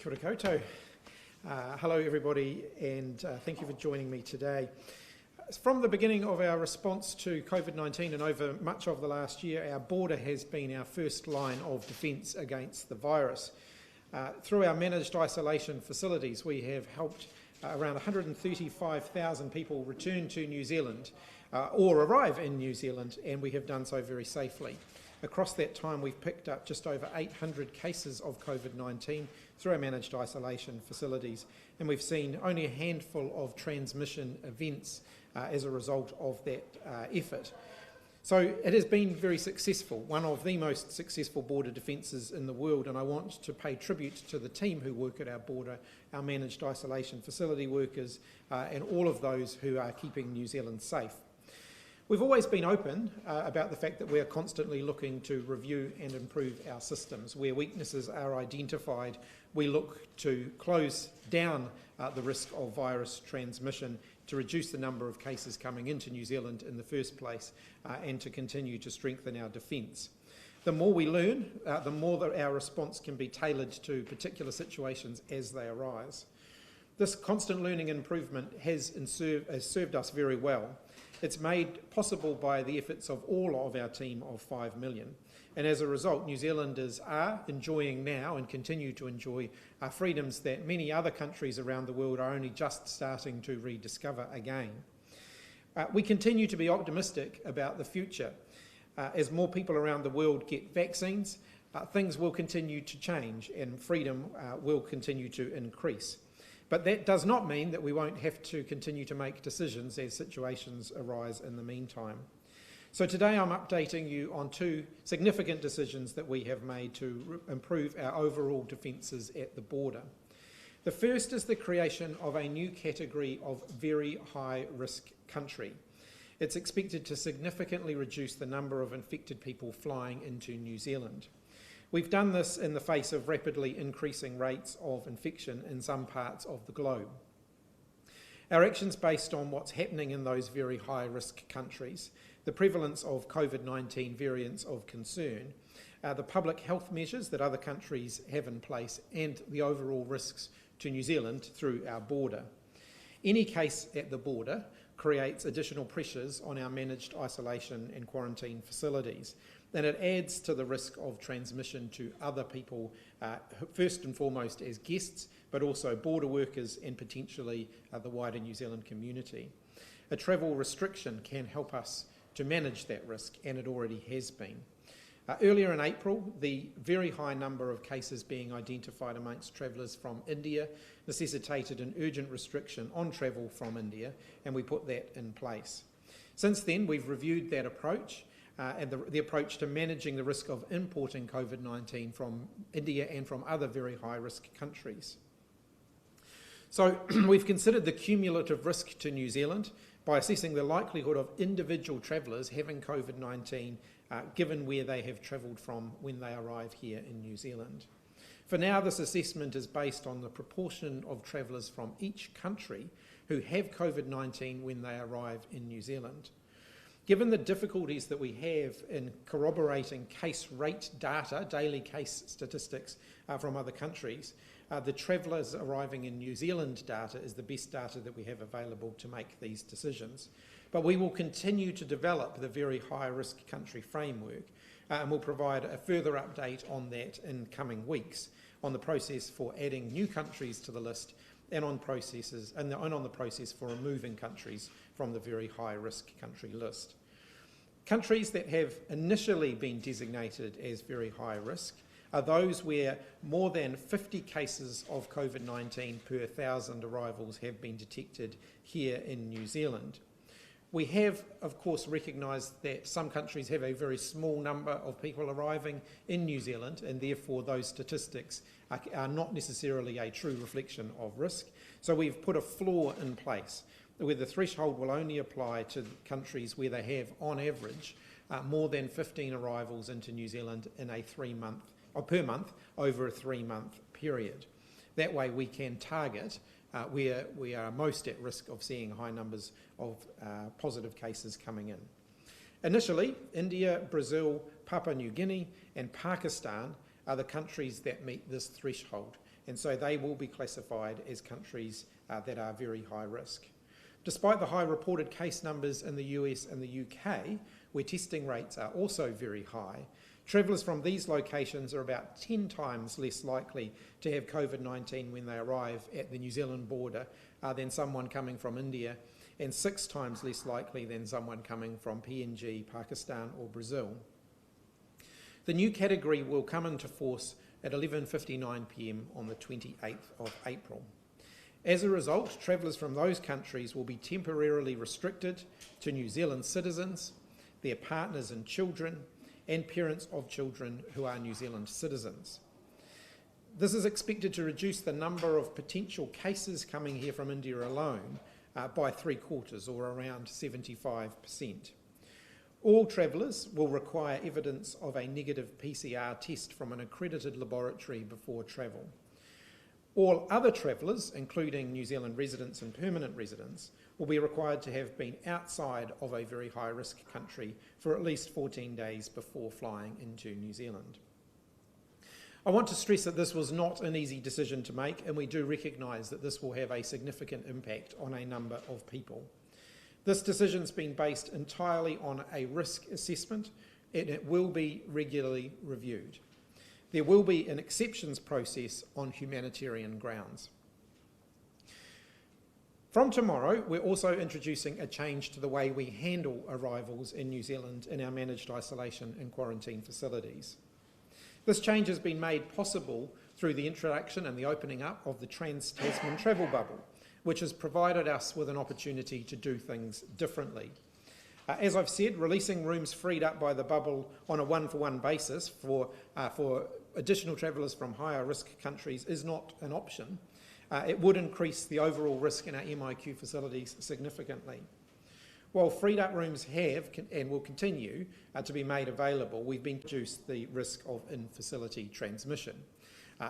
Kia ora koutou. Hello everybody, and thank you for joining me today. From the beginning of our response to COVID-19 and over much of the last year, our border has been our first line of defence against the virus. Through our managed isolation facilities, we have helped around 135,000 people return to New Zealand or arrive in New Zealand, and we have done so very safely. Across that time, we've picked up just over 800 cases of COVID-19 through our managed isolation facilities, and we've seen only a handful of transmission events as a result of that effort. So it has been very successful, one of the most successful border defences in the world, and I want to pay tribute to the team who work at our border, our managed isolation facility workers, and all of those who are keeping New Zealand safe. We've always been open about the fact that we are constantly looking to review and improve our systems. Where weaknesses are identified, we look to close down the risk of virus transmission to reduce the number of cases coming into New Zealand in the first place and to continue to strengthen our defence. The more we learn, the more that our response can be tailored to particular situations as they arise. This constant learning and improvement has served us very well. It's made possible by the efforts of all of our team of 5 million. And as a result, New Zealanders are enjoying now and continue to enjoy freedoms that many other countries around the world are only just starting to rediscover again. We continue to be optimistic about the future. As more people around the world get vaccines, things will continue to change and freedom will continue to increase. But that does not mean that we won't have to continue to make decisions as situations arise in the meantime. So today I'm updating you on two significant decisions that we have made to improve our overall defences at the border. The first is the creation of a new category of very high risk country. It's expected to significantly reduce the number of infected people flying into New Zealand. We've done this in the face of rapidly increasing rates of infection in some parts of the globe. Our actions based on what's happening in those very high-risk countries, the prevalence of COVID-19 variants of concern, the public health measures that other countries have in place, and the overall risks to New Zealand through our border. Any case at the border creates additional pressures on our managed isolation and quarantine facilities, and it adds to the risk of transmission to other people, first and foremost as guests, but also border workers and potentially the wider New Zealand community. A travel restriction can help us to manage that risk, and it already has been. Earlier in April, the very high number of cases being identified amongst travellers from India necessitated an urgent restriction on travel from India, and we put that in place. Since then, we've reviewed that approach and the approach to managing the risk of importing COVID-19 from India and from other very high-risk countries. So we've considered the cumulative risk to New Zealand by assessing the likelihood of individual travellers having COVID-19 given where they have travelled from when they arrive here in New Zealand. For now, this assessment is based on the proportion of travellers from each country who have COVID-19 when they arrive in New Zealand. Given the difficulties that we have in corroborating case rate data, daily case statistics from other countries, the travellers arriving in New Zealand data is the best data that we have available to make these decisions. But we will continue to develop the very high-risk country framework and we'll provide a further update on that in coming weeks on the process for adding new countries to the list and on the process for removing countries from the very high-risk country list. Countries that have initially been designated as very high risk are those where more than 50 cases of COVID-19 per 1,000 arrivals have been detected here in New Zealand. We have, of course, recognised that some countries have a very small number of people arriving in New Zealand, and therefore those statistics are not necessarily a true reflection of risk. So we've put a floor in place where the threshold will only apply to countries where they have, on average, more than 15 arrivals into New Zealand in a per month over a 3-month period. That way we can target where we are most at risk of seeing high numbers of positive cases coming in. Initially, India, Brazil, Papua New Guinea and Pakistan are the countries that meet this threshold, and so they will be classified as countries that are very high risk. Despite the high reported case numbers in the US and the UK, where testing rates are also very high, travellers from these locations are about 10 times less likely to have COVID-19 when they arrive at the New Zealand border than someone coming from India, and 6 times less likely than someone coming from PNG, Pakistan or Brazil. The new category will come into force at 11:59 p.m. on the 28th of April. As a result, travellers from those countries will be temporarily restricted to New Zealand citizens, their partners and children, and parents of children who are New Zealand citizens. This is expected to reduce the number of potential cases coming here from India alone by 3/4, or around 75%. All travellers will require evidence of a negative PCR test from an accredited laboratory before travel. All other travellers, including New Zealand residents and permanent residents, will be required to have been outside of a very high-risk country for at least 14 days before flying into New Zealand. I want to stress that this was not an easy decision to make, and we do recognise that this will have a significant impact on a number of people. This decision's been based entirely on a risk assessment, and it will be regularly reviewed. There will be an exceptions process on humanitarian grounds. From tomorrow, we're also introducing a change to the way we handle arrivals in New Zealand in our managed isolation and quarantine facilities. This change has been made possible through the introduction and the opening up of the Trans-Tasman travel bubble, which has provided us with an opportunity to do things differently. As I've said, releasing rooms freed up by the bubble on a one-for-one basis for additional travellers from higher risk countries is not an option. It would increase the overall risk in our MIQ facilities significantly. While freed up rooms have and will continue to be made available, we've been reduced the risk of in-facility transmission.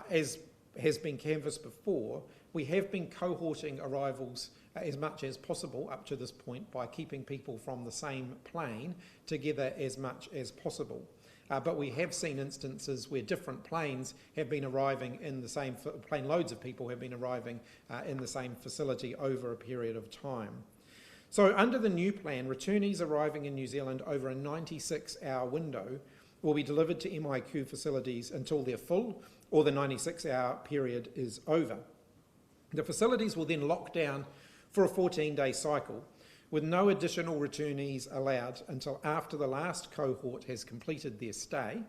As has been canvassed before, we have been cohorting arrivals as much as possible up to this point by keeping people from the same plane together as much as possible. But we have seen instances where different planes have been arriving in the same, plane loads of people have been arriving in the same facility over a period of time. So under the new plan, returnees arriving in New Zealand over a 96-hour window will be delivered to MIQ facilities until they're full or the 96-hour period is over. The facilities will then lock down for a 14-day cycle, with no additional returnees allowed until after the last cohort has completed their stay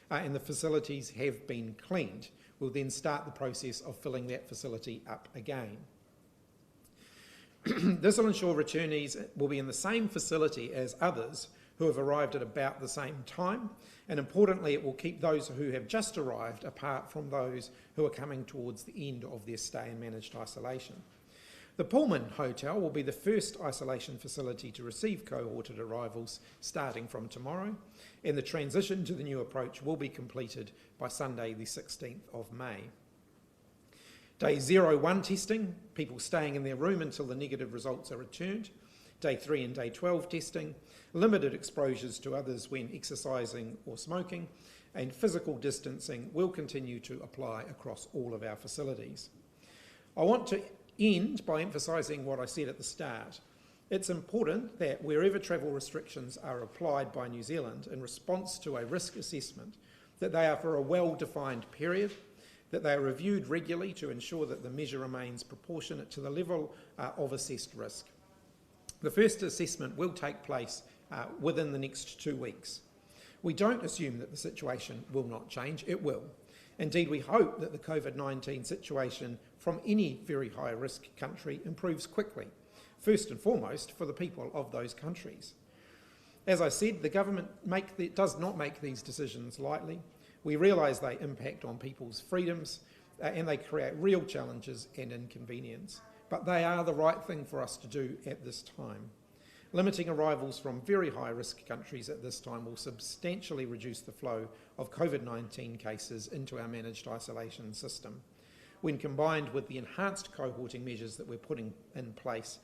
and the facilities have been cleaned. We'll then start the process of filling that facility up again. This will ensure returnees will be in the same facility as others who have arrived at about the same time, and importantly, it will keep those who have just arrived apart from those who are coming towards the end of their stay in managed isolation. The Pullman Hotel will be the first isolation facility to receive cohorted arrivals starting from tomorrow, and the transition to the new approach will be completed by Sunday the 16th of May. Day 0-1 testing, people staying in their room until the negative results are returned. Day 3 and Day 12 testing, limited exposures to others when exercising or smoking, and physical distancing will continue to apply across all of our facilities. I want to end by emphasising what I said at the start. It's important that wherever travel restrictions are applied by New Zealand in response to a risk assessment, that they are for a well-defined period, that they are reviewed regularly to ensure that the measure remains proportionate to the level of assessed risk. The first assessment will take place within the next 2 weeks. We don't assume that the situation will not change, it will. Indeed, we hope that the COVID-19 situation from any very high-risk country improves quickly, first and foremost for the people of those countries. As I said, the government does not make these decisions lightly. We realise they impact on people's freedoms and they create real challenges and inconvenience, but they are the right thing for us to do at this time. Limiting arrivals from very high-risk countries at this time will substantially reduce the flow of COVID-19 cases into our managed isolation system. When combined with the enhanced cohorting measures that we're putting in place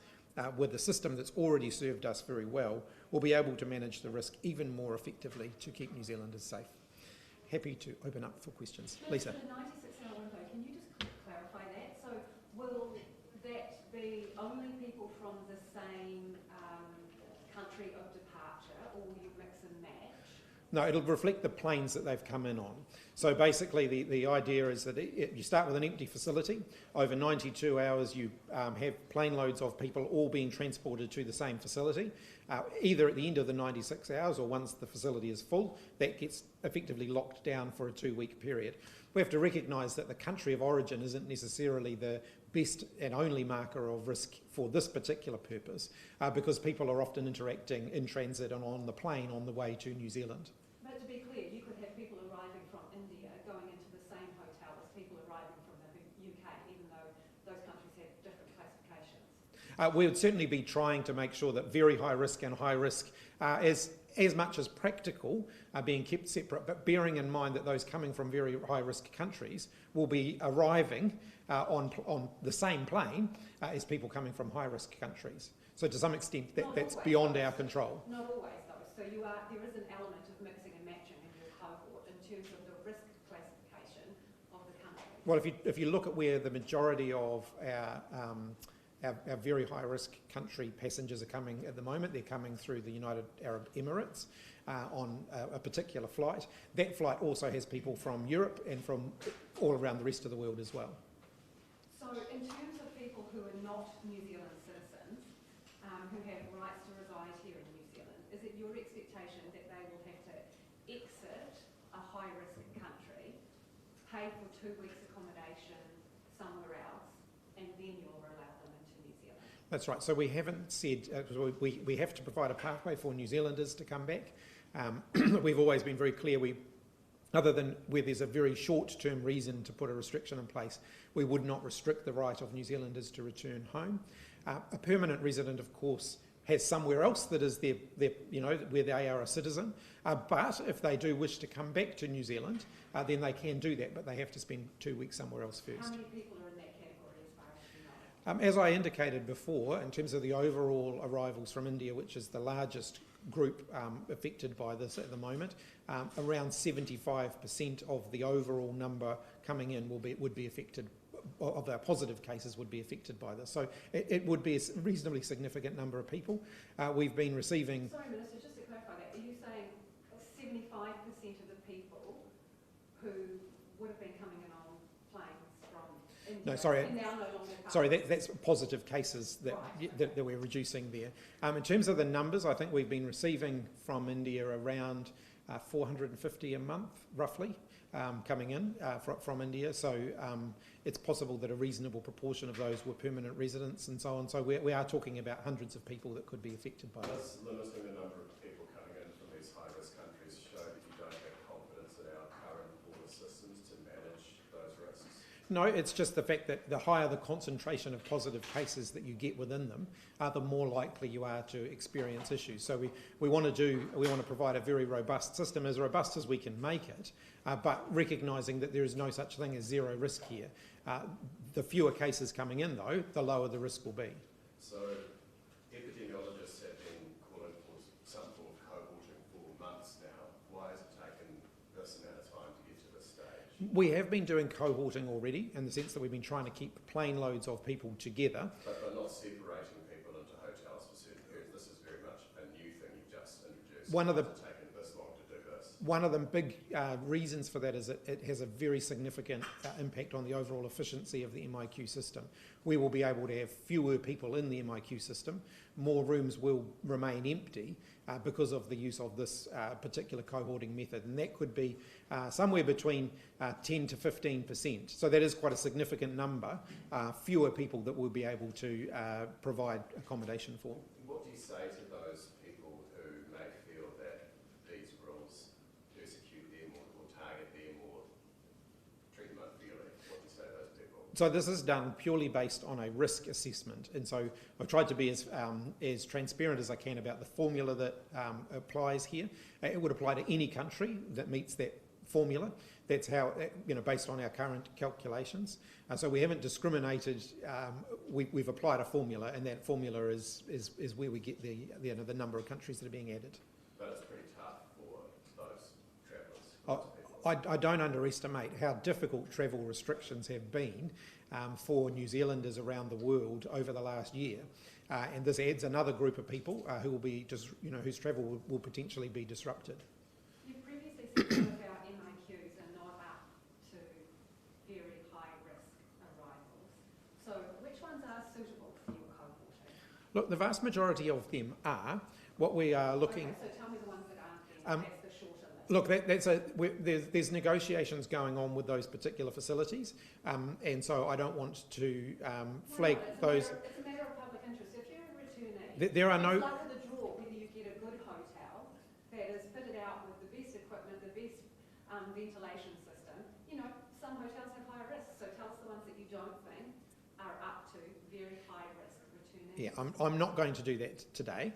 with a system that's already served us very well, we'll be able to manage the risk even more effectively to keep New Zealanders safe. Happy to open up for questions. Lisa. For the 96-hour window, can you just from the same country of departure, or will you mix and match? No, it'll reflect the planes that they've come in on. So basically the idea is that you start with an empty facility. Over 92 hours you have plane loads of people all being transported to the same facility, either at the end of the 96 hours or once the facility is full. That gets effectively locked down for a 2-week period. We have to recognise that the country of origin isn't necessarily the best and only marker of risk for this particular purpose, because people are often interacting in transit and on the plane on the way to New Zealand. But to be clear, you could have people arriving from India going into the same hotel as people arriving from the UK, even though those countries have different classifications. We would certainly be trying to make sure that very high risk and high risk, as much as practical, are being kept separate, but bearing in mind that those coming from very high risk countries will be arriving on the same plane as people coming from high risk countries. So to some extent that's beyond our control. Not always though, so there is an element of mixing and matching in your cohort in terms of the risk classification of the country. Well, if you look at where the majority of our very high risk country passengers are coming at the moment, they're coming through the United Arab Emirates on a particular flight. That flight also has people from Europe and from all around the rest of the world as well. So in terms of people who are not New Zealand citizens, who have rights to reside here in New Zealand, is it your expectation that they will have to exit a high risk country, pay for 2 weeks accommodation somewhere else, and then you'll allow them into New Zealand? That's right. So we haven't said, we have to provide a pathway for New Zealanders to come back. We've always been very clear, other than where there's a very short-term reason to put a restriction in place, we would not restrict the right of New Zealanders to return home. A permanent resident, of course, has somewhere else that is their where they are a citizen. But if they do wish to come back to New Zealand, then they can do that, but they have to spend 2 weeks somewhere else first. How many people are in that category as far as you know? As I indicated before, in terms of the overall arrivals from India, which is the largest group affected by this at the moment, around 75% of the overall number coming in would be affected, of our positive cases would be affected by this. So it would be a reasonably significant number of people. We've been receiving... Sorry Minister, just to clarify that, are you saying 75% of the people who would have been coming in on planes from India No, sorry. are now no longer Sorry, that's positive cases that, right, that we're reducing there. In terms of the numbers, I think we've been receiving from India around 450 a month, roughly, coming in from India. So it's possible that a reasonable proportion of those were permanent residents and so on. So we are talking about hundreds of people that could be affected by this. Limiting the number of people coming in from these high-risk countries show that you don't have confidence in our current border systems to manage those risks? No, it's just the fact that the higher the concentration of positive cases that you get within them, the more likely you are to experience issues. So we want to provide a very robust system, as robust as we can make it, but recognising that there is no such thing as zero risk here. The fewer cases coming in, though, the lower the risk will be. So epidemiologists have been calling for some form of cohorting for months now. Why has it taken this amount of time to get to this stage? We have been doing cohorting already, in the sense that we've been trying to keep plane loads of people together. But not separating people into hotels for certain periods. This is very much a new thing you've just introduced. One of the One of the big reasons for that is it has a very significant impact on the overall efficiency of the MIQ system. We will be able to have fewer people in the MIQ system. More rooms will remain empty because of the use of this particular cohorting method, and that could be somewhere between 10 to 15%. So that is quite a significant number, fewer people that we'll be able to provide accommodation for. What do you say to those people who may feel that these rules persecute them or target them or treat them unfairly? What do you say to those people? So this is done purely based on a risk assessment, and so I've tried to be as transparent as I can about the formula that applies here. It would apply to any country that meets that formula. That's how, based on our current calculations. So we haven't discriminated. We've applied a formula, and that formula is where we get the number of countries that are being added. But it's pretty tough for those travellers. I don't underestimate how difficult travel restrictions have been for New Zealanders around the world over the last year. And this adds another group of people who will be whose travel will potentially be disrupted. You previously said some of our MIQs are not up to very high risk arrivals. So which ones are suitable for your cohorting? Look, the vast majority of them are. What we are looking... Okay, so tell me the ones that aren't then. That's the shorter list. Look, there's negotiations going on with those particular facilities, and so I don't want to flag those. It's a matter of public interest. If you're a returnee, there are no... it's luck of the draw whether you get a good hotel that is fitted out with the best equipment, the best ventilation system. You know, some hotels have high risk, so tell us the ones that you don't think are up to very high risk returnees. Yeah, I'm not going to do that today.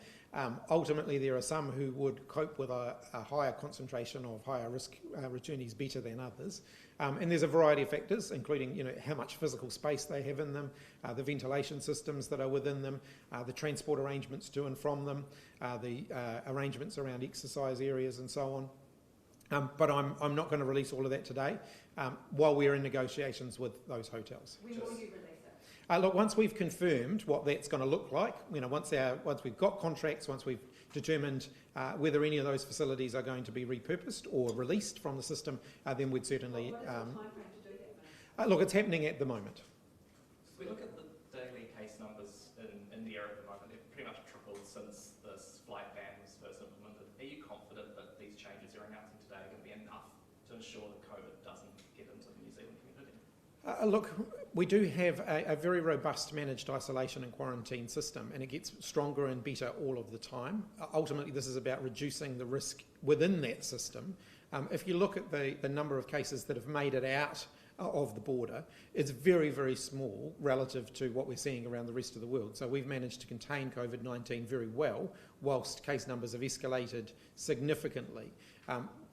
Ultimately, there are some who would cope with a higher concentration of higher risk returnees better than others. And there's a variety of factors, including how much physical space they have in them, the ventilation systems that are within them, the transport arrangements to and from them, the arrangements around exercise areas and so on. But I'm not going to release all of that today while we're in negotiations with those hotels. When will you release it? Look, once we've confirmed what that's going to look like, once we've got contracts, once we've determined whether any of those facilities are going to be repurposed or released from the system, then we'd certainly... What is the time frame to do that? look, it's happening at the moment. So we look at the daily case numbers in the area at the moment. They've pretty much tripled since this flight ban was first implemented. Are you confident that these changes you're announcing today are going to be enough to ensure that COVID doesn't get into the New Zealand community? Look, we do have a very robust managed isolation and quarantine system, and it gets stronger and better all of the time. Ultimately, this is about reducing the risk within that system. If you look at the number of cases that have made it out of the border, it's very, very small relative to what we're seeing around the rest of the world. So we've managed to contain COVID-19 very well, whilst case numbers have escalated significantly.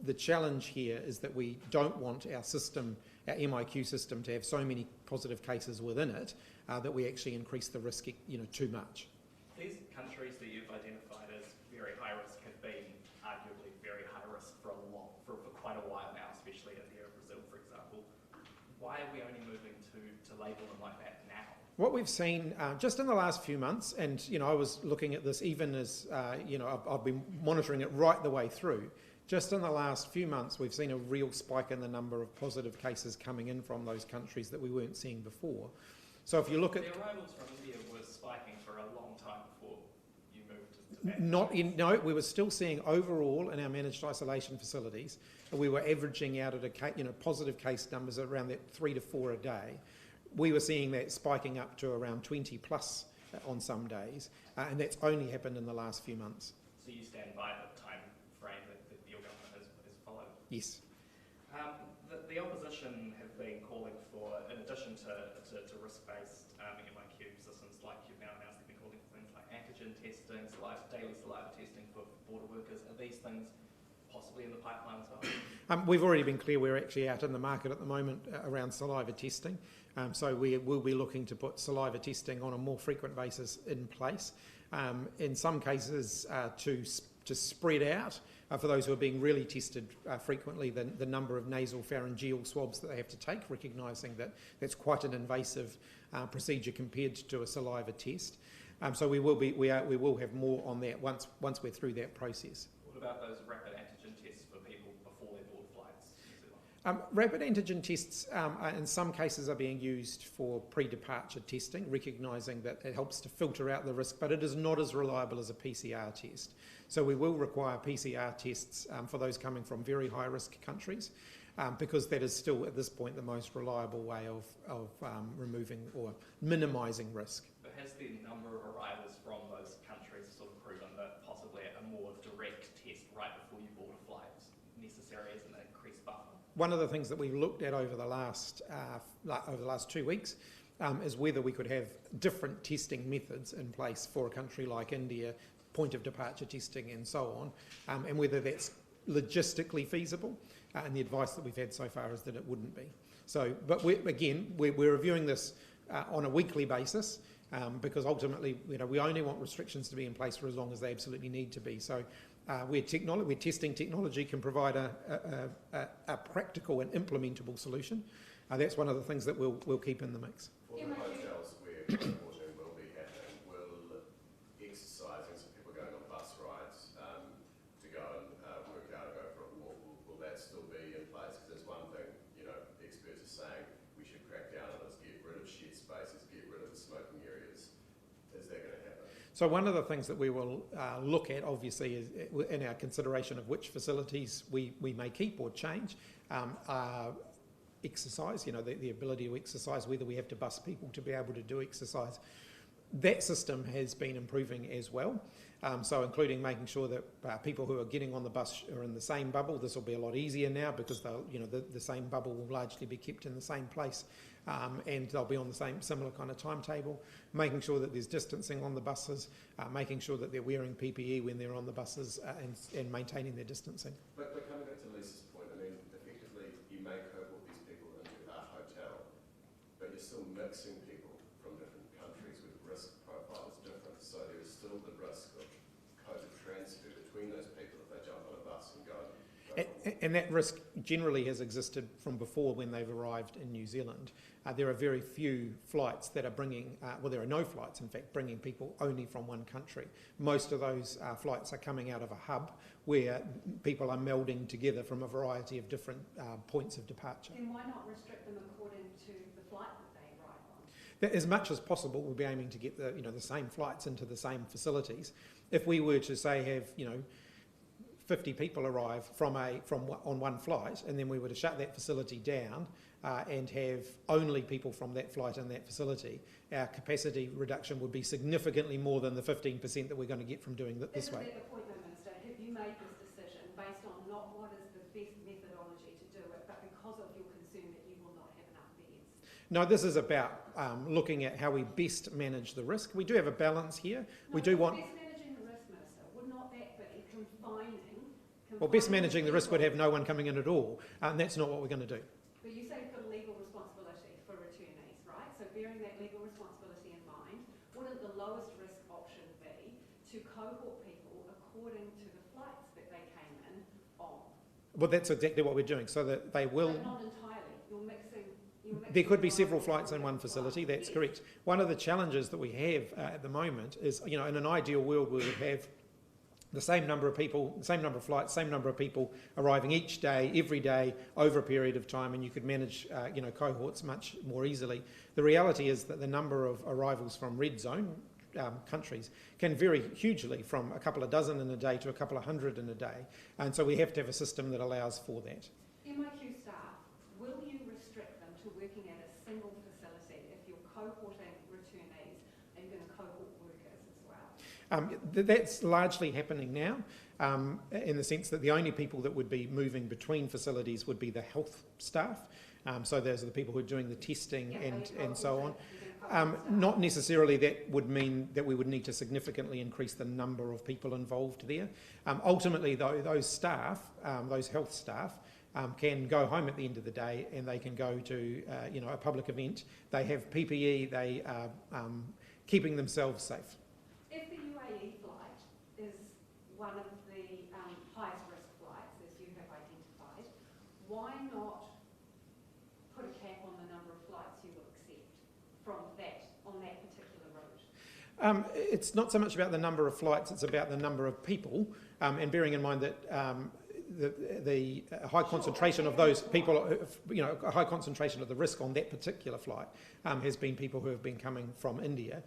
The challenge here is that we don't want our system, our MIQ system, to have so many positive cases within it that we actually increase the risk, too much. These countries that you've identified as very high risk have been arguably very high risk for quite a while now, especially India and Brazil, for example. Why are we only moving to label them like that now? What we've seen just in the last few months, and I was looking at this even as I've been monitoring it right the way through. Just in the last few months, we've seen a real spike in the number of positive cases coming in from those countries that we weren't seeing before. So if you look at... The arrivals from India were spiking for a long time before you moved to No, we were still seeing overall in our managed isolation facilities, we were averaging out at positive case numbers around that 3 to 4 a day. We were seeing that spiking up to around 20 plus on some days, and that's only happened in the last few months. So you stand by the time frame that your government has followed? Yes. The opposition have been calling for, in addition to risk-based MIQ systems like you've now announced, they've been calling for things like antigen testing, daily saliva testing for border workers. Are these things possibly in the pipeline as well? We've already been clear we're actually out in the market at the moment around saliva testing. So we will be looking to put saliva testing on a more frequent basis in place. In some cases to spread out for those who are being really tested frequently the number of nasal pharyngeal swabs that they have to take, recognising that that's quite an invasive procedure compared to a saliva test. So we will have more on that once we're through that process. What about those rapid antigen tests for people before they board flights to New Zealand? Rapid antigen tests in some cases are being used for pre-departure testing, recognising that it helps to filter out the risk, but it is not as reliable as a PCR test. So we will require PCR tests for those coming from very high-risk countries, because that is still at this point the most reliable way of removing or minimising risk. But has the number of arrivals from those countries sort of proven that possibly a more direct test right before you board a flight is necessary as an increased buffer? One of the things that we've looked at over the last 2 weeks is whether we could have different testing methods in place for a country like India, point of departure testing and so on, and whether that's logistically feasible. And the advice that we've had so far is that it wouldn't be. So, but we're reviewing this on a weekly basis because ultimately, we only want restrictions to be in place for as long as they absolutely need to be. So where testing technology can provide a practical and implementable solution. That's one of the things that we'll keep in the mix. For the hotels where cohorting will be happening, will exercising, so people going on bus rides to go and work out or go for a walk, will that still be in place? Because there's one thing, experts are saying we should crack down on is get rid of shed spaces, get rid of the smoking areas. Is that going to happen? So one of the things that we will look at, obviously, is in our consideration of which facilities we may keep or change, are exercise, the ability to exercise, whether we have to bus people to be able to do exercise. That system has been improving as well, so including making sure that people who are getting on the bus are in the same bubble. This will be a lot easier now because the same bubble will largely be kept in the same place, and they'll be on the similar kind of timetable, making sure that there's distancing on the buses, making sure that they're wearing PPE when they're on the buses, and maintaining their distancing. But coming back to Lisa's point, effectively you may cohort these people into a hotel, but you're still mixing people from different countries with risk profiles different, so there is still the risk of COVID transfer between those people if they jump on a bus and go. And that risk generally has existed from before when they've arrived in New Zealand. There are very few flights that are bringing, there are no flights, in fact, bringing people only from one country. Most of those flights are coming out of a hub where people are melding together from a variety of different points of departure. Then why not restrict them according to the flight that they arrive on? As much as possible, we'll be aiming to get the same flights into the same facilities. If we were to say have 50 people arrive on one flight, and then we were to shut that facility down and have only people from that flight in that facility, our capacity reduction would be significantly more than the 15% that we're going to get from doing it this way. Isn't that the point, though, Minister? Have you made this decision based on not what is the best methodology to do it, but because of your concern that you will not have enough beds? No, this is about looking at how we best manage the risk. We do have a balance here. No, we do want. Best managing the risk, Minister, would not that be confining? Well, best managing the risk would have no one coming in at all, and that's not what we're going to do. But you say you've got a legal responsibility for returnees, right? So bearing that legal responsibility in mind, wouldn't the lowest risk option be to cohort people according to the flights that they came in on? Well, that's exactly what we're doing, so that they will. But not entirely. You're mixing There could be several flights in one facility, that's correct. One of the challenges that we have at the moment is, in an ideal world, we would have the same number of people, same number of flights, same number of people arriving each day, every day, over a period of time, and you could manage, cohorts much more easily. The reality is that the number of arrivals from red zone countries can vary hugely, from a couple of dozen in a day to a couple of hundred in a day, and so we have to have a system that allows for that. MIQ staff, will you restrict them to working at a single facility if you're cohorting returnees and you're going to cohort workers as well? That's largely happening now, in the sense that the only people that would be moving between facilities would be the health staff. So those are the people who are doing the testing and so on. Not necessarily that would mean that we would need to significantly increase the number of people involved there. Ultimately, though, those staff, those health staff, can go home at the end of the day and they can go to a public event. They have PPE, they are keeping themselves safe. If the UAE flight is one of the highest risk flights, as you have identified, why not put a cap on the number of flights you will accept from that, on that particular route? It's not so much about the number of flights, it's about the number of people, and bearing in mind that the high concentration of those people, a high concentration of the risk on that particular flight has been people who have been coming from India.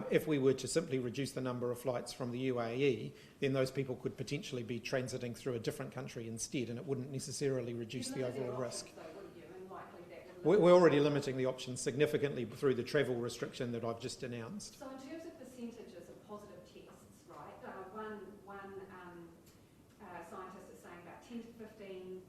If we were to simply reduce the number of flights from the UAE, then those people could potentially be transiting through a different country instead, and it wouldn't necessarily reduce the overall risk. We're already limiting the options significantly through the travel restriction that I've just announced. So in terms of percentages of positive tests, right, one scientist is saying about 10 to 15%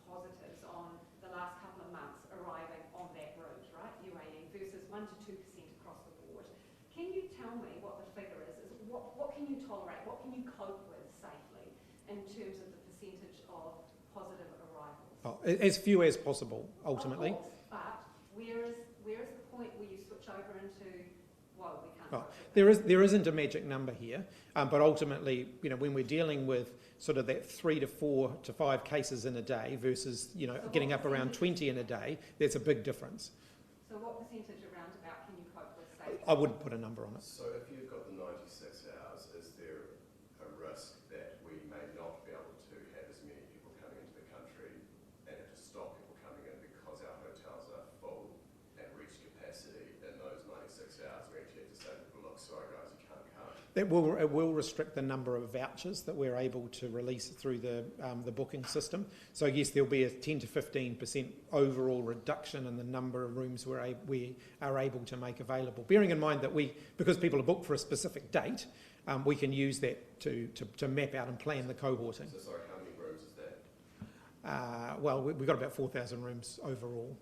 positives on the last couple of months arriving on that route, right, UAE, versus 1 to 2% across the board. Can you tell me what the figure is? What can you tolerate? What can you cope with safely in terms of the percentage of positive arrivals? Oh, as few as possible, ultimately. Of course, but where is the point where you switch over into whoa, we can't. Well, go to there isn't a magic number here, but ultimately, when we're dealing with sort of that 3 to 4 to 5 cases in a day versus, So getting what up around percentage? 20 in a day, that's a big difference. So what percentage around about can you cope with, say? I wouldn't put a number on it. So if you've got the 96 hours, is there a risk that we may not be able to have as many people coming into the country and have to stop people coming in because our hotels are full and reach capacity in those 96 hours? We actually have to say to people, look, sorry guys, you can't come. It will restrict the number of vouchers that we're able to release through the booking system. So yes, there'll be a 10 to 15% overall reduction in the number of rooms we are able to make available. Bearing in mind that because people are booked for a specific date, we can use that to map out and plan the cohorting. So sorry, how many rooms is that? Well, we've got about 4,000 rooms overall.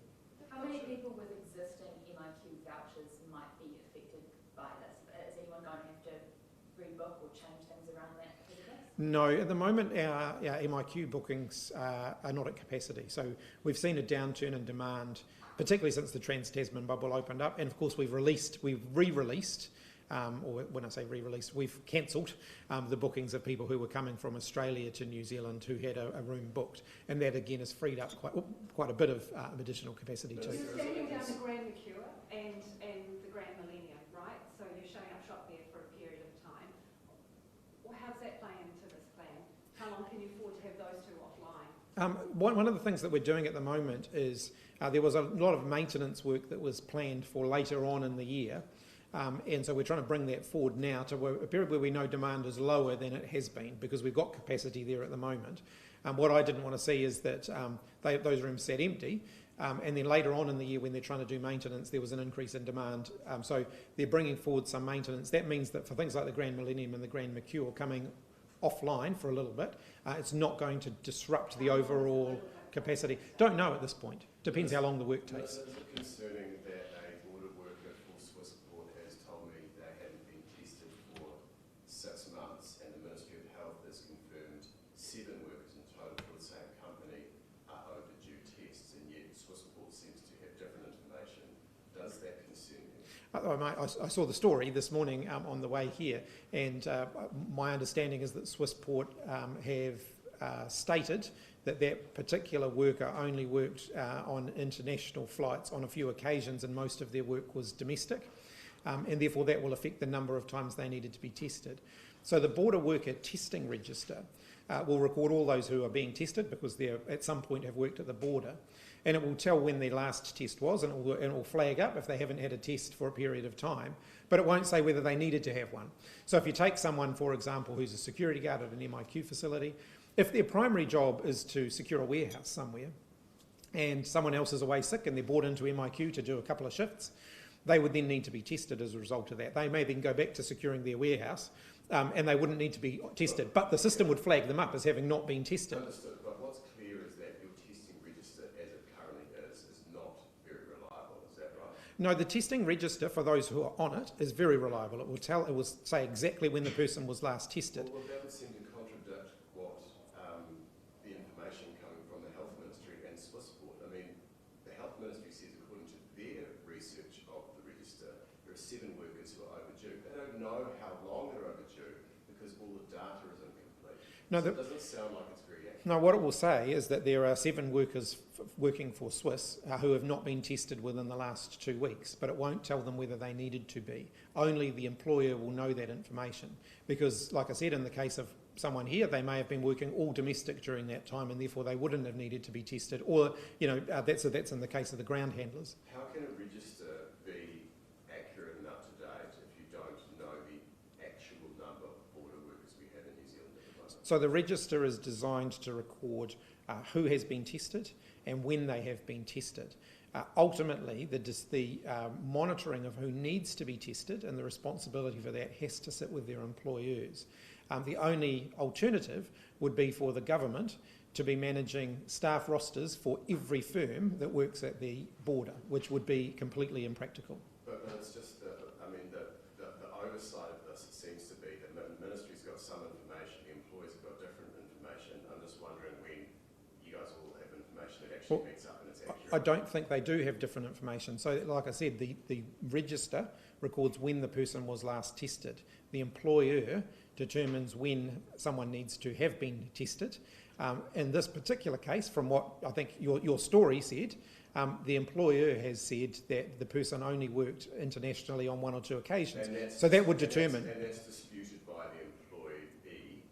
How many people with existing MIQ vouchers might be affected by this? Is anyone going to have to rebook or change things around that because of this? No, at the moment our MIQ bookings are not at capacity. So we've seen a downturn in demand, particularly since the Trans-Tasman bubble opened up. And of course we've re-released, or when I say re-released, we've cancelled the bookings of people who were coming from Australia to New Zealand who had a room booked. And that again has freed up quite a bit of additional capacity too. You're standing down the Grand Mercure and the Grand Millennium, right? So you're showing up shop there for a period of time. Well, how does that play into this plan? How long can you afford to have those two offline? One of the things that we're doing at the moment is there was a lot of maintenance work that was planned for later on in the year. And so we're trying to bring that forward now to a period where we know demand is lower than it has been because we've got capacity there at the moment. What I didn't want to see is that those rooms sat empty and then later on in the year when they're trying to do maintenance there was an increase in demand. So they're bringing forward some maintenance. That means that for things like the Grand Millennium and the Grand Mercure coming offline for a little bit, it's not going to disrupt the overall capacity. Don't know at this point. Depends how long the work takes. Is it concerning that a border worker for Swissport has told me they haven't been tested for 6 months and the Ministry of Health has confirmed 7 workers in total for the same company are overdue tests, and yet Swissport seems to have different information? Does that concern you? I saw the story this morning on the way here, and my understanding is that Swissport have stated that particular worker only worked on international flights on a few occasions and most of their work was domestic, and therefore that will affect the number of times they needed to be tested. So the Border Worker Testing Register will record all those who are being tested because they at some point have worked at the border, and it will tell when their last test was, and it will flag up if they haven't had a test for a period of time, but it won't say whether they needed to have one. So if you take someone, for example, who's a security guard at an MIQ facility, if their primary job is to secure a warehouse somewhere and someone else is away sick and they're brought into MIQ to do a couple of shifts, they would then need to be tested as a result of that. They may then go back to securing their warehouse and they wouldn't need to be tested, but the system would flag them up as having not been tested. Understood, but what's clear is that your testing register as it currently is not very reliable, is that right? No, the testing register for those who are on it is very reliable. It will say exactly when the person was last tested. Well, that would seem to contradict what the information coming from the Health Ministry and Swissport. I mean, the Health Ministry says according to their research of the register, there are 7 workers who are overdue. They don't know how long they're overdue because all the data is incomplete. No, so it doesn't sound like it's very accurate. No, what it will say is that there are 7 workers working for Swiss who have not been tested within the last 2 weeks, but it won't tell them whether they needed to be. Only the employer will know that information because, like I said, in the case of someone here, they may have been working all domestic during that time and therefore they wouldn't have needed to be tested, or that's in the case of the ground handlers. How can a register be accurate and up to date if you don't know the actual number of border workers we have in New Zealand at the moment? So the register is designed to record who has been tested and when they have been tested. Ultimately, the monitoring of who needs to be tested and the responsibility for that has to sit with their employers. The only alternative would be for the government to be managing staff rosters for every firm that works at the border, which would be completely impractical. But it's just the oversight of this seems to be that the ministry's got some information, the employers have got different information. I'm just wondering when you guys all have information that actually meets up and it's accurate. I don't think they do have different information. So, like I said, the register records when the person was last tested. The employer determines when someone needs to have been tested. In this particular case, from what I think your story said, the employer has said that the person only worked internationally on 1 or 2 occasions. So that would determine. And that's disputed by the employee,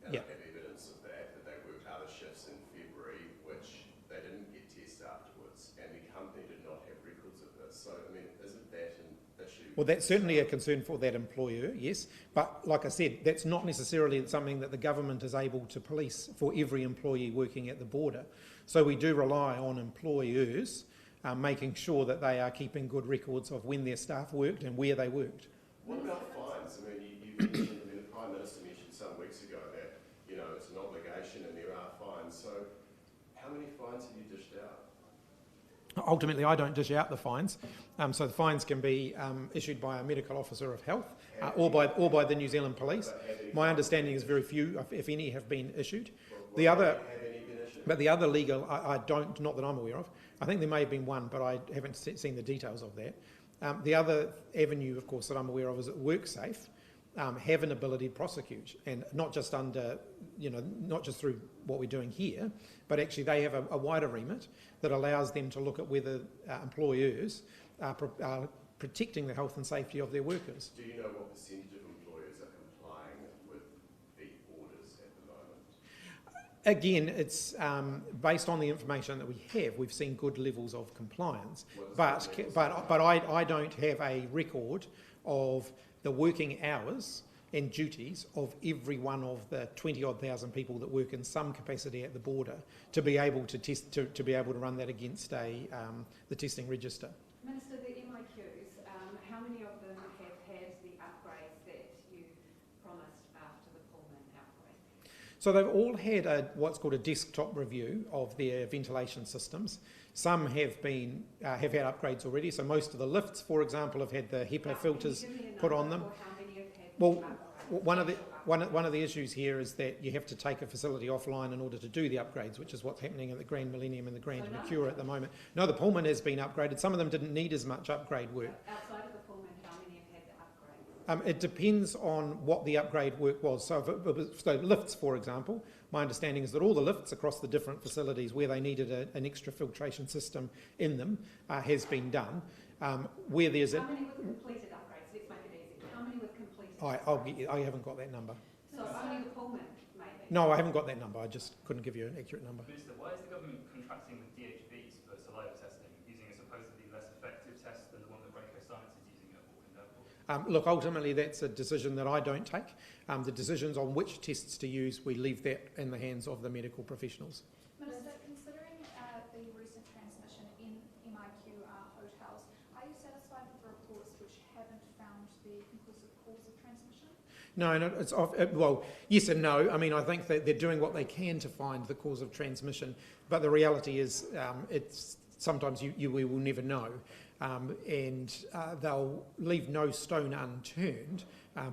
and Yeah. I have evidence of that they worked other shifts in February, which they didn't get tested afterwards, and the company did not have records of this. So, I mean, isn't that an issue? Well, that's certainly a concern for that employer, yes. But like I said, that's not necessarily something that the government is able to police for every employee working at the border. So we do rely on employers making sure that they are keeping good records of when their staff worked and where they worked. What about fines? I mean, you mentioned, the Prime Minister mentioned some weeks ago that, it's an obligation and there are fines. So how many fines have you dished out? Ultimately, I don't dish out the fines. So the fines can be issued by a medical officer of health or by the New Zealand Police. My understanding is very few, if any, have been issued. Have any been issued? But the other legal, I don't, not that I'm aware of. I think there may have been one, but I haven't seen the details of that. The other avenue, of course, that I'm aware of is that WorkSafe have an ability to prosecute, and not just under, not just through what we're doing here, but actually they have a wider remit that allows them to look at whether employers are protecting the health and safety of their workers. Do you know what percentage of employers are complying with the orders at the moment? Again, it's based on the information that we have. We've seen good levels of compliance, but I don't have a record of the working hours and duties of every one of the 20-odd thousand people that work in some capacity at the border to be able to test to be able to run that against the testing register. Minister, the MIQs, how many of them have had the upgrades that you promised after the Pullman outbreak? So they've all had what's called a desktop review of their ventilation systems. Some have had upgrades already. So most of the lifts, for example, have had the HEPA filters put on them. Well, one of the issues here is that you have to take a facility offline in order to do the upgrades, which is what's happening at the Grand Millennium and the Grand Mercure at the moment. No, the Pullman has been upgraded. Some of them didn't need as much upgrade work. Outside of the Pullman, how many have had the upgrades? It depends on what the upgrade work was. So, so lifts, for example, my understanding is that all the lifts across the different facilities where they needed an extra filtration system in them has been done. Where there's how many with completed upgrades? Let's make it easy. How many with completed? I haven't got that number. So only the Pullman, maybe? No, I haven't got that number. I just couldn't give you an accurate number. Minister, why is the government contracting with DHBs for saliva testing, using a supposedly less effective test than the one that Braco Science is using at Auckland Airport? Look, ultimately that's a decision that I don't take. The decisions on which tests to use, we leave that in the hands of the medical professionals. Minister, considering the recent transmission in MIQ hotels, are you satisfied with the reports which haven't found the conclusive cause of transmission? No, it's well, yes and no. I mean, I think that they're doing what they can to find the cause of transmission, but the reality is, it's sometimes we will never know, and they'll leave no stone unturned.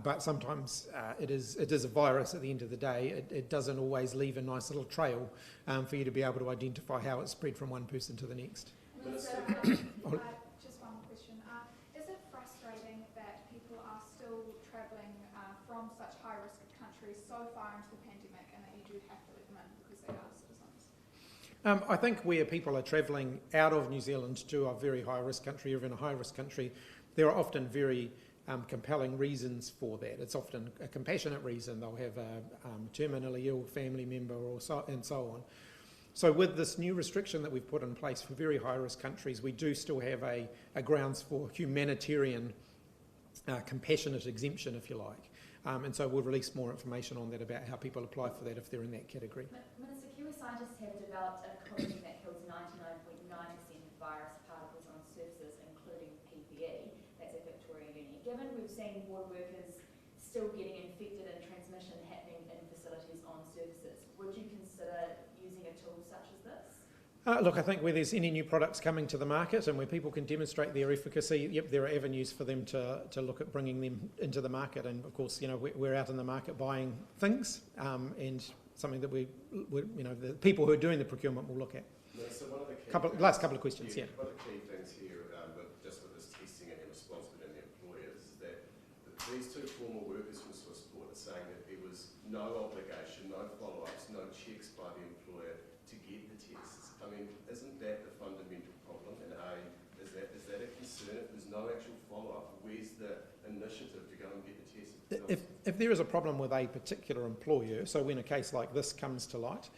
But sometimes it is a virus at the end of the day. It doesn't always leave a nice little trail for you to be able to identify how it spread from one person to the next. Minister, just one question. Is it frustrating that people are still travelling from such high-risk countries so far into the pandemic and that you do have to let them in because they are citizens? I think where people are travelling out of New Zealand to a very high-risk country or even a high-risk country, there are often very compelling reasons for that. It's often a compassionate reason. They'll have a terminally ill family member and so on. So with this new restriction that we've put in place for very high-risk countries, we do still have a grounds for humanitarian, compassionate exemption, if you like. And so we'll release more information on that about how people apply for that if they're in that category. Minister, Kiwi scientists have developed a coating that kills 99.9% of virus particles on surfaces, including PPE. That's at Victoria Uni. Given we've seen ward workers still getting infected and transmission happening in facilities on surfaces, would you consider using a tool such as this? Look, I think where there's any new products coming to the market and where people can demonstrate their efficacy, yep, there are avenues for them to look at bringing them into the market. And of course, we're out in the market buying things, and something that the people who are doing the procurement will look at. So one of the key last couple of questions, yeah. One of the key things here, just with this testing and response within the employers, is that these two former workers from Swissport are saying that there was no obligation, no follow-ups, no checks by the employer to get the tests. I mean, isn't that the fundamental problem? And is that a concern? If there's no actual follow-up, where's the initiative to go and get the test? If there is a problem with a particular employer, so when a case like this comes to light,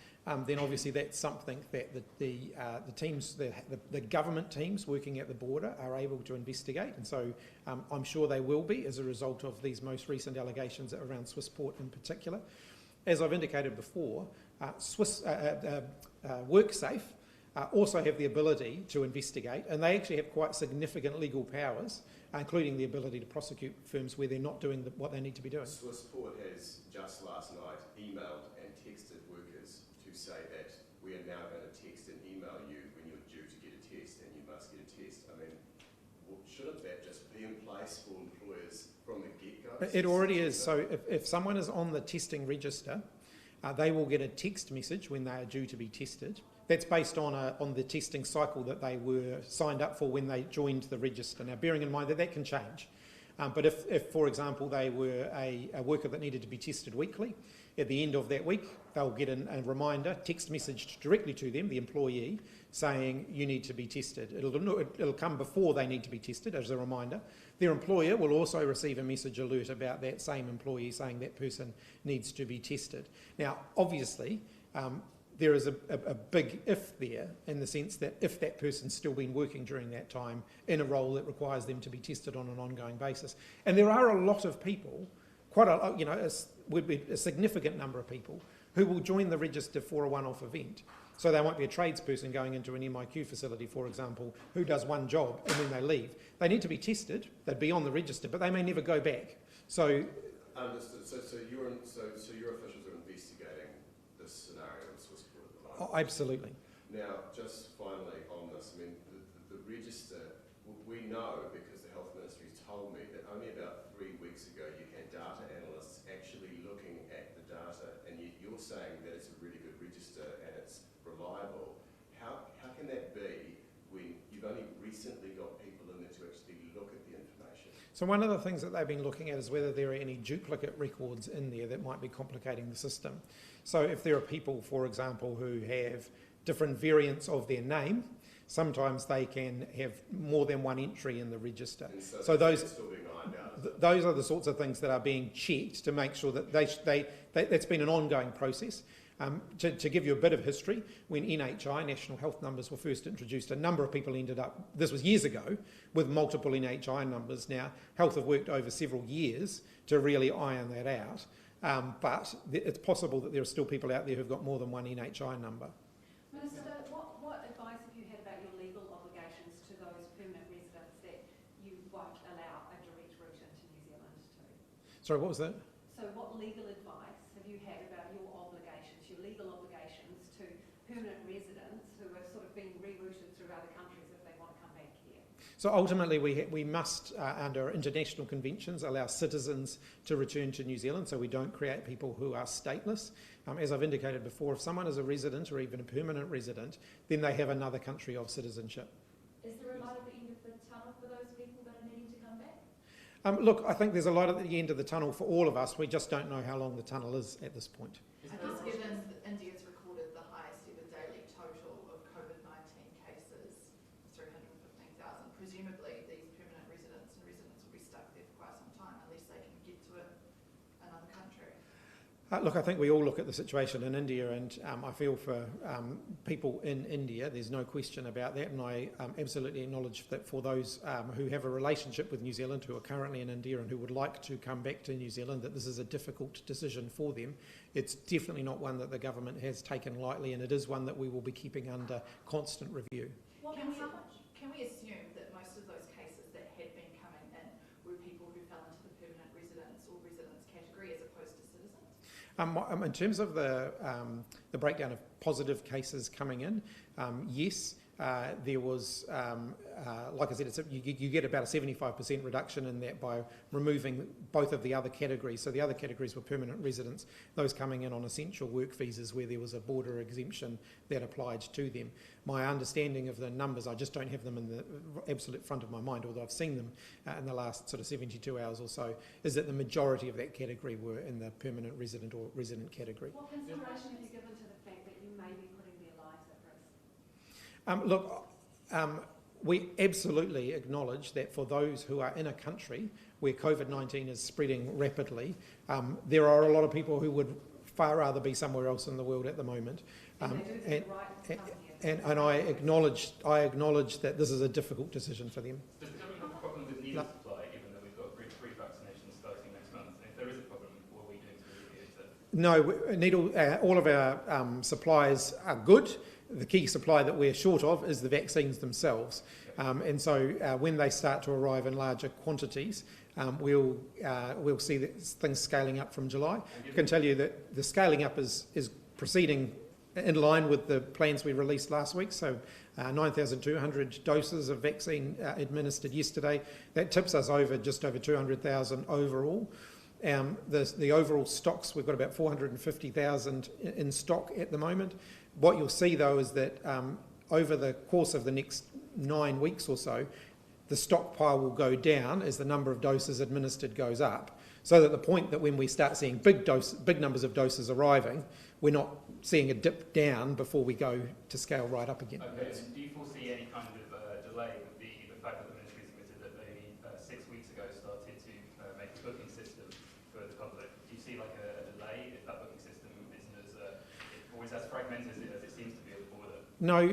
then obviously that's something that the teams, the government teams working at the border are able to investigate, and so I'm sure they will be as a result of these most recent allegations around Swissport in particular. As I've indicated before, WorkSafe also have the ability to investigate, and they actually have quite significant legal powers, including the ability to prosecute firms where they're not doing what they need to be doing. Swissport has just last night emailed and texted workers to say that we are now going to text and email you when you're due to get a test, and you must get a test. I mean, shouldn't that just be in place for employers from the get-go? It already is. So if someone is on the testing register, they will get a text message when they are due to be tested. That's based on the testing cycle that they were signed up for when they joined the register. Now, bearing in mind that can change. But if, for example, they were a worker that needed to be tested weekly, at the end of that week, they'll get a reminder, text messaged directly to them, the employee, saying you need to be tested. It'll come before they need to be tested as a reminder. Their employer will also receive a message alert about that same employee saying that person needs to be tested. Now, obviously, there is a big if there, in the sense that if that person's still been working during that time in a role that requires them to be tested on an ongoing basis. And there are a lot of people, would be a significant number of people, who will join the register for a one-off event. So they might be a tradesperson going into an MIQ facility, for example, who does one job and then they leave. They need to be tested, they'd be on the register, but they may never go back. So understood. So your officials are investigating this scenario in Swissport at the moment? oh, absolutely. Now, just finally on this, I mean, the register, we know, because the Health Ministry's told me, that only about 3 weeks ago you had data analysts actually looking at the data, and you're saying that it's a really good register and it's reliable. How can that be when you've only recently got people in there to actually look at the information? So one of the things that they've been looking at is whether there are any duplicate records in there that might be complicating the system. So if there are people, for example, who have different variants of their name, sometimes they can have more than one entry in the register. And so those still being ironed out, those are the sorts of things that are being checked to make sure that that's been an ongoing process. To give you a bit of history, when NHI, National Health Numbers, were first introduced, a number of people ended up, this was years ago, with multiple NHI numbers. Now, Health have worked over several years to really iron that out, but it's possible that there are still people out there who've got more than one NHI number. Minister, what advice have you had about your legal obligations to those permanent residents that you won't allow a direct route into New Zealand to? Sorry, what was that? So what legal advice have you had about your obligations, your legal obligations to permanent residents who have sort of been rerouted through other countries if they want to come back here? So ultimately we must, under international conventions, allow citizens to return to New Zealand, so we don't create people who are stateless. As I've indicated before, if someone is a resident or even a permanent resident, then they have another country of citizenship. Is there a light at the end of the tunnel for those people that are needing to come back? Look, I think there's a light at the end of the tunnel for all of us. We just don't know how long the tunnel is at this point. I guess given India's recorded the highest ever daily total of COVID-19 cases, 315,000, presumably these permanent residents will be stuck there for quite some time unless they can get to another country. Look, I think we all look at the situation in India, and I feel for people in India. There's no question about that, and I absolutely acknowledge that for those who have a relationship with New Zealand, who are currently in India and who would like to come back to New Zealand, that this is a difficult decision for them. It's definitely not one that the government has taken lightly, and it is one that we will be keeping under constant review. Can we assume that most of those cases that had been coming in were people who fell into the permanent residents or residents category as opposed to citizens? In terms of the breakdown of positive cases coming in, yes, there was, like I said, you get about a 75% reduction in that by removing both of the other categories. So the other categories were permanent residents, those coming in on essential work visas where there was a border exemption that applied to them. My understanding of the numbers, I just don't have them in the absolute front of my mind, although I've seen them in the last sort of 72 hours or so, is that the majority of that category were in the permanent resident or resident category. What consideration have you given to the fact that you may be putting their lives at risk? Look, we absolutely acknowledge that for those who are in a country where COVID-19 is spreading rapidly, there are a lot of people who would far rather be somewhere else in the world at the moment. And I acknowledge that this is a difficult decision for them. Does the government have a problem with needle supply, given that we've got free vaccinations starting next month? If there is a problem, what are we doing to alleviate it? No, all of our supplies are good. The key supply that we're short of is the vaccines themselves. And so when they start to arrive in larger quantities, we'll see that things scaling up from July. I can tell you that the scaling up is proceeding in line with the plans we released last week. So 9,200 doses of vaccine administered yesterday. That tips us over just over 200,000 overall. The overall stocks, we've got about 450,000 in stock at the moment. What you'll see though is that over the course of the next 9 weeks or so, the stockpile will go down as the number of doses administered goes up. So that the point that when we start seeing big numbers of doses arriving, we're not seeing a dip down before we go to scale right up again. Okay, and do you foresee any kind of delay with the fact that the Ministry has admitted that they 6 weeks ago started to make a booking system for the public? Do you see like a delay if that booking system isn't always as fragmented as it seems to be at the border? No,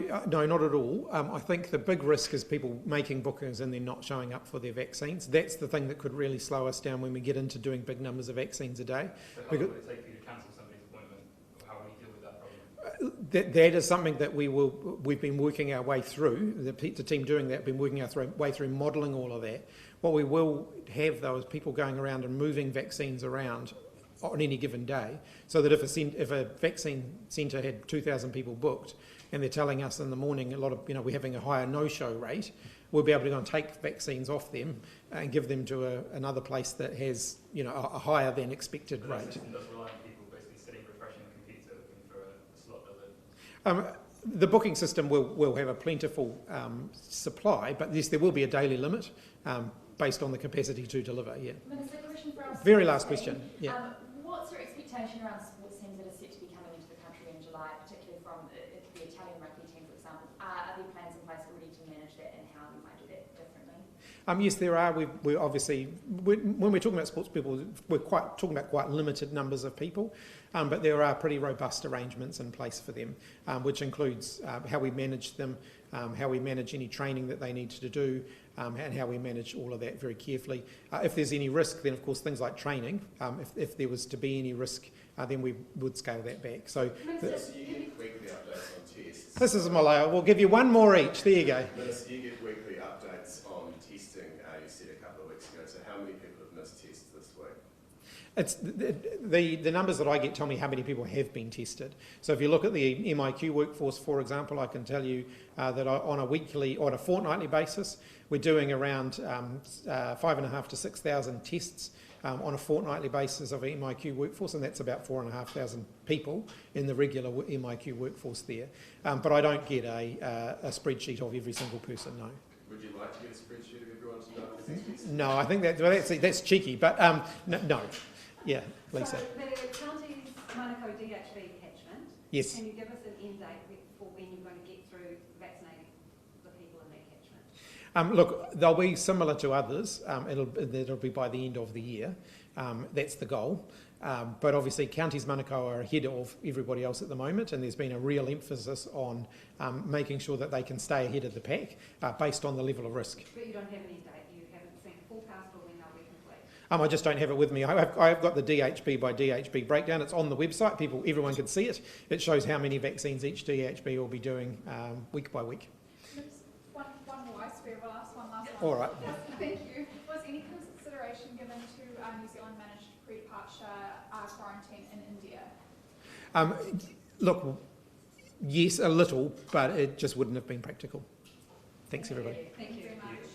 not at all. I think the big risk is people making bookings and then not showing up for their vaccines. That's the thing that could really slow us down when we get into doing big numbers of vaccines a day. So how long will it take for you to cancel somebody's appointment? Or how will you deal with that problem? That is something that we've been working our way through. The team doing that have been working our way through modelling all of that. What we will have though is people going around and moving vaccines around on any given day, so that if a vaccine centre had 2,000 people booked and they're telling us in the morning we're having a higher no-show rate, we'll be able to go and take vaccines off them and give them to another place that has a higher than expected rate. That system does rely on people basically sitting refreshing the computer looking for a slot, does it? The booking system will have a plentiful supply, but yes, there will be a daily limit based on the capacity to deliver. Yeah. Minister, question for us. Very last question. Yeah. What's your expectation around sports teams that are set to be coming into the country in July, particularly from the Italian rugby team, for example? Are there plans in place already to manage that, and how we might do that differently? Yes, there are. We're obviously, when we're talking about sports people, we're talking about quite limited numbers of people, but there are pretty robust arrangements in place for them, which includes how we manage them, how we manage any training that they need to do, and how we manage all of that very carefully. If there's any risk, then of course things like training, if there was to be any risk, then we would scale that back. So Minister, you get weekly updates on tests. this is Malaya. We'll give you one more each. There you go. Minister, you get weekly updates on testing. You said a couple of weeks ago. So how many people have missed tests this week? It's the numbers that I get tell me how many people have been tested. So if you look at the MIQ workforce, for example, I can tell you that on a fortnightly basis, we're doing around 5,500 to 6,000 tests on a fortnightly basis of MIQ workforce, and that's about 4,500 people in the regular MIQ workforce there. But I don't get a spreadsheet of every single person, no. Would you like to get a spreadsheet of everyone to know if they're tested? No, I think that's cheeky, but no. Yeah, Lisa. So the county's Manukau DHB catchment, Yes. can you give us an end date for when you're going to get through vaccinating the people in that catchment? Look, they'll be similar to others. It'll be by the end of the year. That's the goal. But obviously, counties Manukau are ahead of everybody else at the moment, and there's been a real emphasis on making sure that they can stay ahead of the pack based on the level of risk. But you don't have an end date. You haven't seen a forecast or when they'll be complete. I just don't have it with me. I've got the DHB by DHB breakdown. It's on the website. Everyone can see it. It shows how many vaccines each DHB will be doing week by week. One more, I swear, one last one. All right. Thank you. Was any consideration given to New Zealand managed pre-departure quarantine in India? Look, yes, a little, but it just wouldn't have been practical. Thanks, everybody. Thank you. very much.